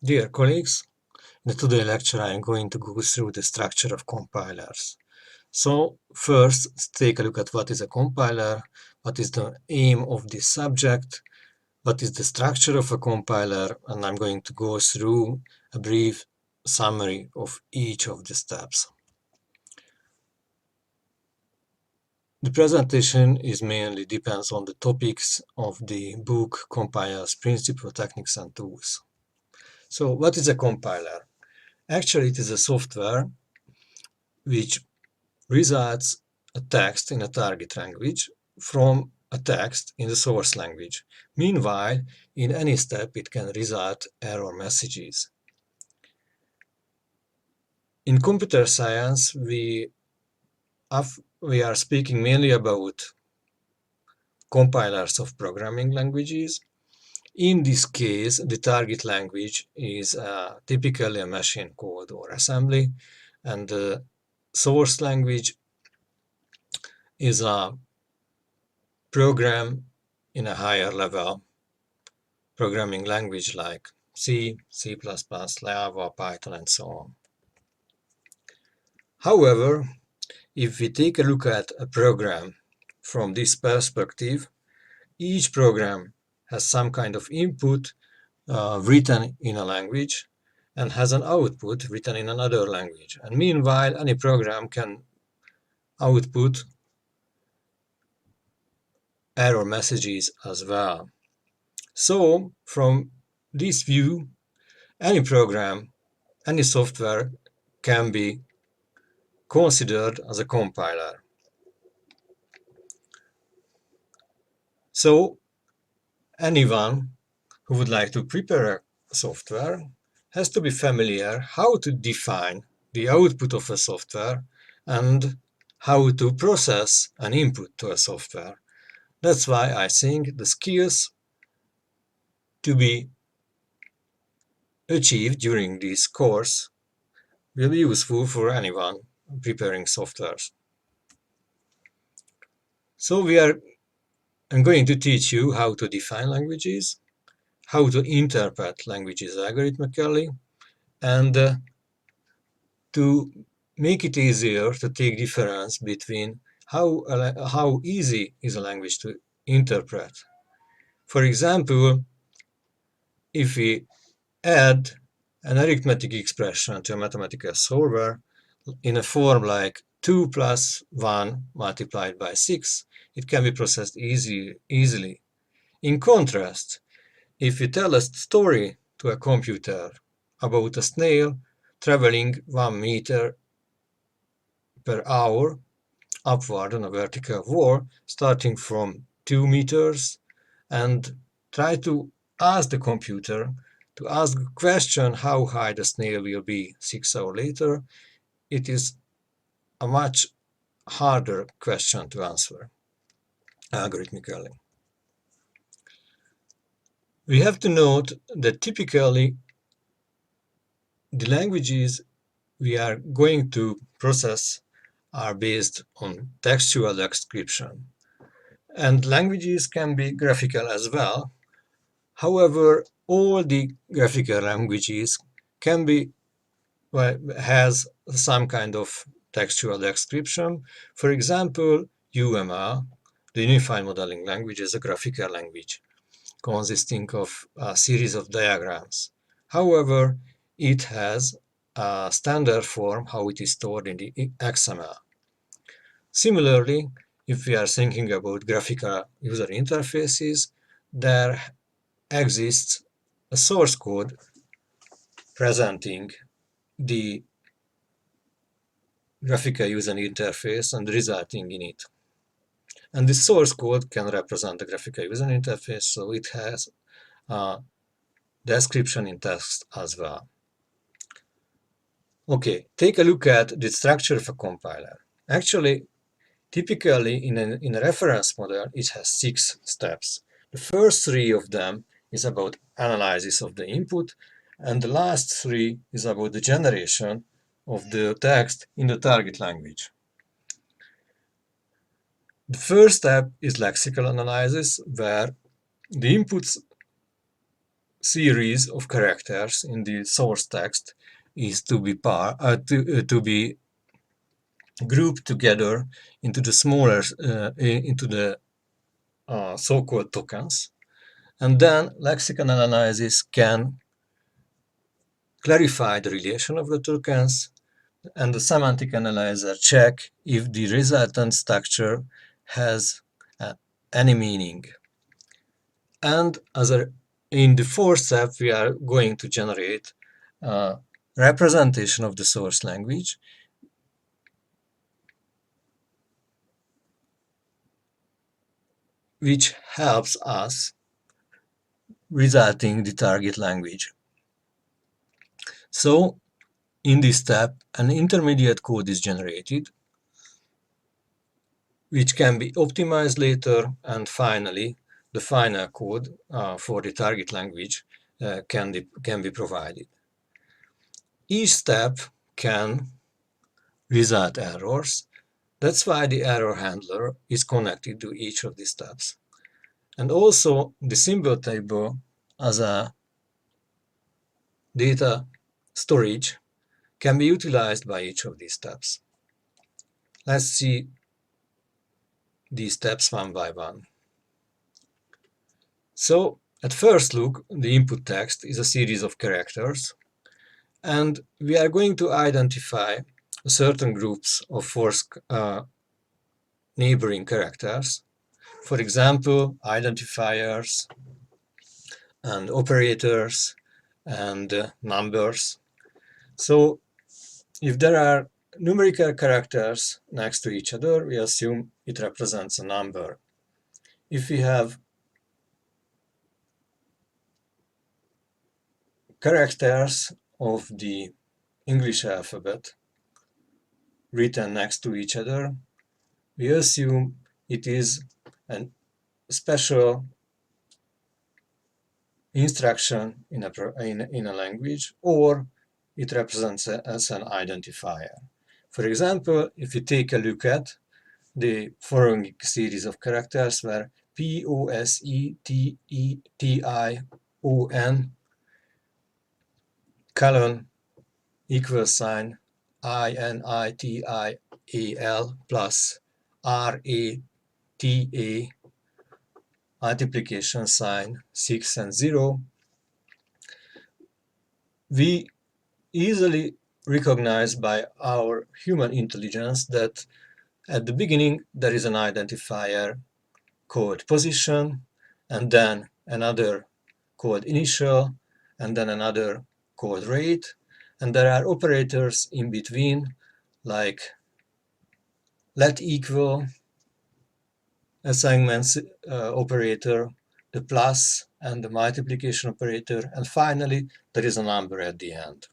Dear colleagues, in today's lecture I am going to go through the structure of compilers. So first, let's take a look at what is a compiler, what is the aim of this subject, what is the structure of a compiler, and I'm going to go through a brief summary of each of the steps. The presentation is mainly depends on the topics of the book Compilers, Principles, Techniques and Tools. So what is a compiler? Actually, it is a software which results a text in a target language from a text in the source language. Meanwhile, in any step, it can result error messages. In computer science, we are speaking mainly about compilers of programming languages. In this case, the target language is typically a machine code or assembly, and the source language is a program in a higher level programming language like C, C++, Java, Python, and so on. However, if we take a look at a program from this perspective, each program has some kind of input written in a language and has an output written in another language. And meanwhile, any program can output error messages as well. So, from this view, any program, any software can be considered as a compiler. So anyone who would like to prepare a software has to be familiar how to define the output of a software and how to process an input to a software. That's why I think the skills to be achieved during this course will be useful for anyone preparing softwares. So I'm going to teach you how to define languages, how to interpret languages algorithmically, and to make it easier to take difference between how easy is a language to interpret. For example, if we add an arithmetic expression to a mathematical solver in a form like 2 plus 1 multiplied by 6, it can be processed easily. In contrast, if we tell a story to a computer about a snail traveling 1 meter per hour upward on a vertical wall starting from 2 meters and try to ask the computer to ask a question how high the snail will be 6 hours later, it is a much harder question to answer algorithmically. We have to note that typically the languages we are going to process are based on textual description. And languages can be graphical as well. However, all the graphical languages can be has some kind of textual description. For example, UML, the Unified Modeling Language, is a graphical language consisting of a series of diagrams. However, it has a standard form how it is stored in the XML. Similarly, if we are thinking about graphical user interfaces, there exists a source code presenting the graphical user interface and resulting in it. And the source code can represent the graphical user interface, so it has a description in text as well. Okay, take a look at the structure of a compiler. Actually, typically in a reference model, it has 6 steps. The first 3 of them is about analysis of the input, and the last 3 is about the generation of the text in the target language. The first step is lexical analysis, where the inputs series of characters in the source text is to be grouped together into the smaller so-called tokens, and then lexical analysis can clarify the relation of the tokens, and the semantic analyzer check if the resultant structure has any meaning. And in the fourth step, we are going to generate a representation of the source language, which helps us resulting the target language. So in this step, an intermediate code is generated, which can be optimized later, and finally, the final code for the target language can be provided. Each step can result errors. That's why the error handler is connected to each of these steps. And also, the symbol table as a data storage can be utilized by each of these steps. Let's see these steps one by one. So, at first look, the input text is a series of characters, and we are going to identify certain groups of neighboring characters. For example, identifiers and operators and numbers. So if there are numerical characters next to each other, we assume it represents a number. If we have characters of the English alphabet written next to each other, we assume it is a special instruction in a language, or it represents as an identifier. For example, if you take a look at the following series of characters where POSETETION colon equal sign INITIAL plus RATA multiplication sign 6 and 0, we easily recognize by our human intelligence that at the beginning there is an identifier called position, and then another called initial, and then another called rate, and there are operators in between like let equal, assignment operator, the plus and the multiplication operator, and finally there is a number at the end.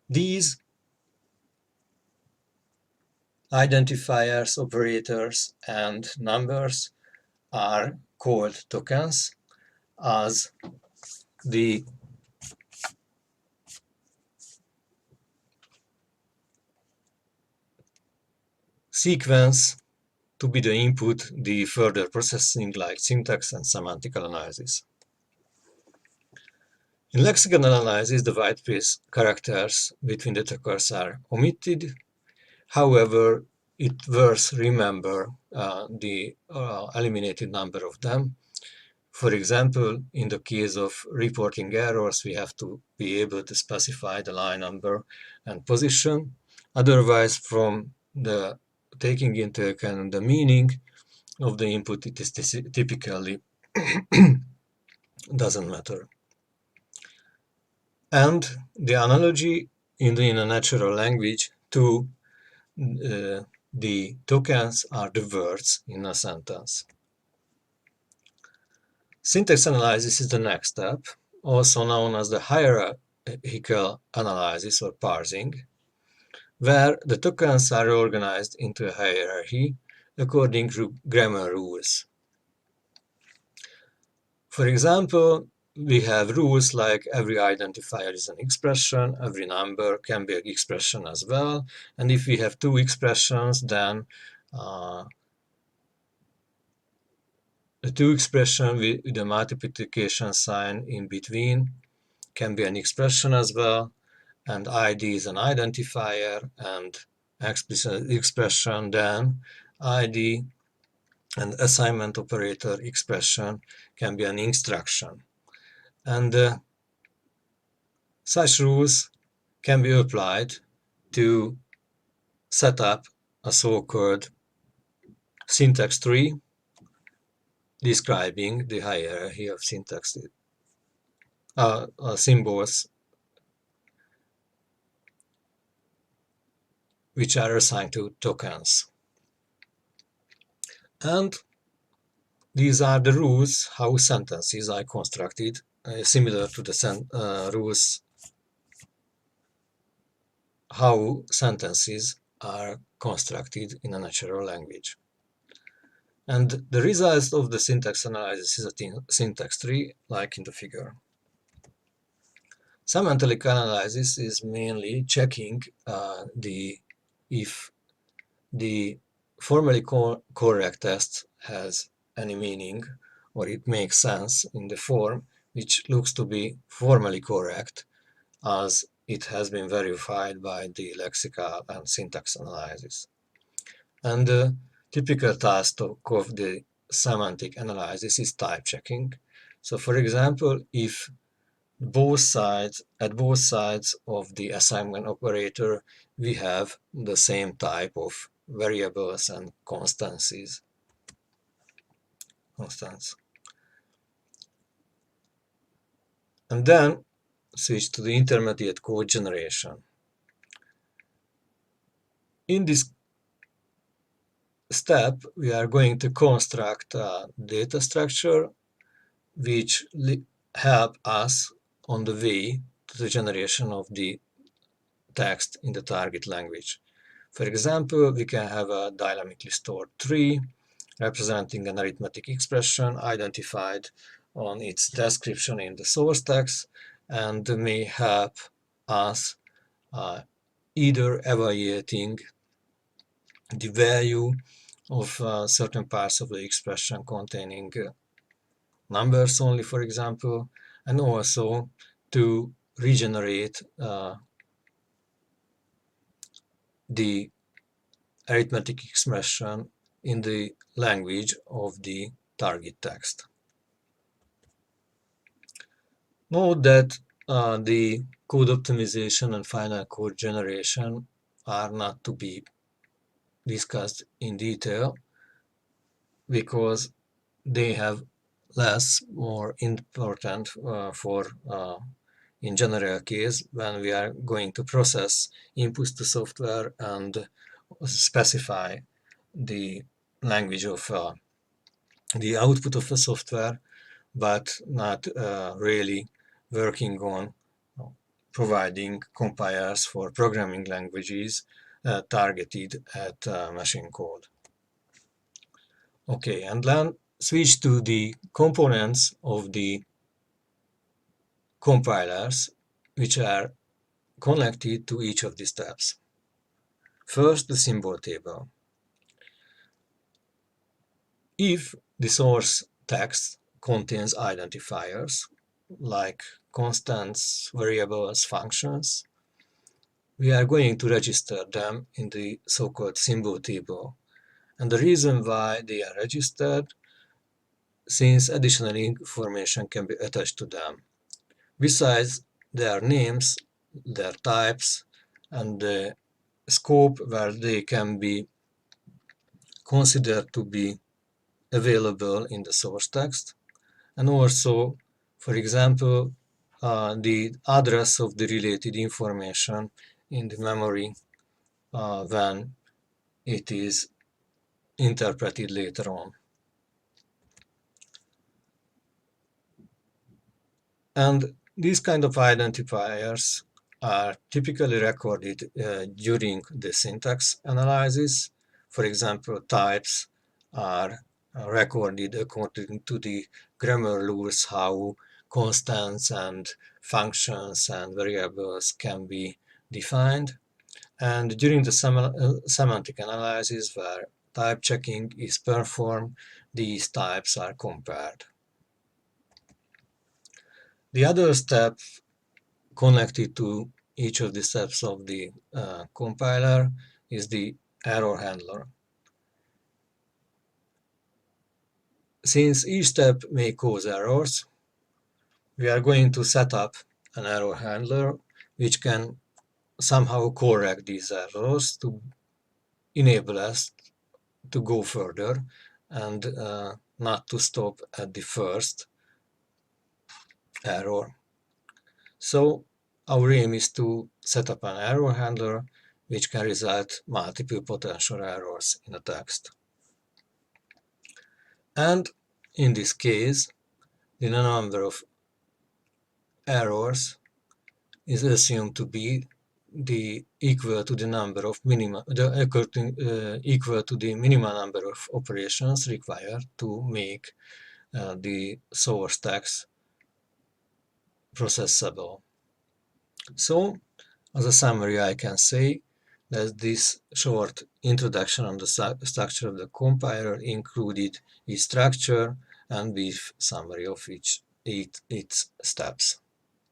These identifiers, operators, and numbers are called tokens, as the sequence to be the input, the further processing like syntax and semantic analysis. In lexical analysis, the white space characters between the tokens are omitted. However, it's worth remember the eliminated number of them. For example, in the case of reporting errors, we have to be able to specify the line number and position. Otherwise, from the taking into account the meaning of the input, it is typically doesn't matter. And the analogy in a natural language to the tokens are the words in a sentence. Syntax analysis is the next step, also known as the hierarchical analysis or parsing, where the tokens are organized into a hierarchy according to grammar rules. For example, we have rules like every identifier is an expression, every number can be an expression as well, and if we have two expressions, then a two expression with a multiplication sign in between can be an expression as well, and ID is an identifier, and explicit expression then ID and assignment operator expression can be an instruction. And such rules can be applied to set up a so-called syntax tree describing the hierarchy of syntax symbols which are assigned to tokens. And these are the rules how sentences are constructed, similar to the rules how sentences are constructed in a natural language. And the result of the syntax analysis is a syntax tree, like in the figure. Semantic analysis is mainly checking if the formally correct text has any meaning, or it makes sense in the form which looks to be formally correct, as it has been verified by the lexical and syntax analysis. And the typical task of the semantic analysis is type checking. So for example, if at both sides of the assignment operator we have the same type of variables and constants. And then switch to the intermediate code generation. In this step, we are going to construct a data structure which help us on the way to the generation of the text in the target language. For example, we can have a dynamically stored tree representing an arithmetic expression identified on its description in the source text, and may help us either evaluating the value of certain parts of the expression containing numbers only, for example, and also to regenerate the arithmetic expression in the language of the target text. Note that the code optimization and final code generation are not to be discussed in detail because they have more important for in general case when we are going to process inputs to software and specify the language of the output of the software, but not really working on providing compilers for programming languages targeted at machine code. Okay, and then switch to the components of the compilers which are connected to each of these steps. First, the symbol table. If the source text contains identifiers like constants, variables, functions, we are going to register them in the so-called symbol table. And the reason why they are registered, since additional information can be attached to them. Besides their names, their types, and the scope where they can be considered to be available in the source text, and also, for example, the address of the related information in the memory when it is interpreted later on. And these kind of identifiers are typically recorded during the syntax analysis. For example, types are recorded according to the grammar rules how constants and functions and variables can be defined. And during the semantic analysis where type checking is performed, these types are compared. The other step connected to each of the steps of the compiler is the error handler. Since each step may cause errors, we are going to set up an error handler which can somehow correct these errors to enable us to go further and not to stop at the first error. So our aim is to set up an error handler which can result multiple potential errors in a text. And in this case, the number of errors is assumed to be equal to the number of equal to the minimal number of operations required to make the source text processable. So, as a summary, I can say that this short introduction on the structure of the compiler included its structure and brief summary of its steps.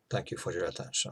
Thank you for your attention.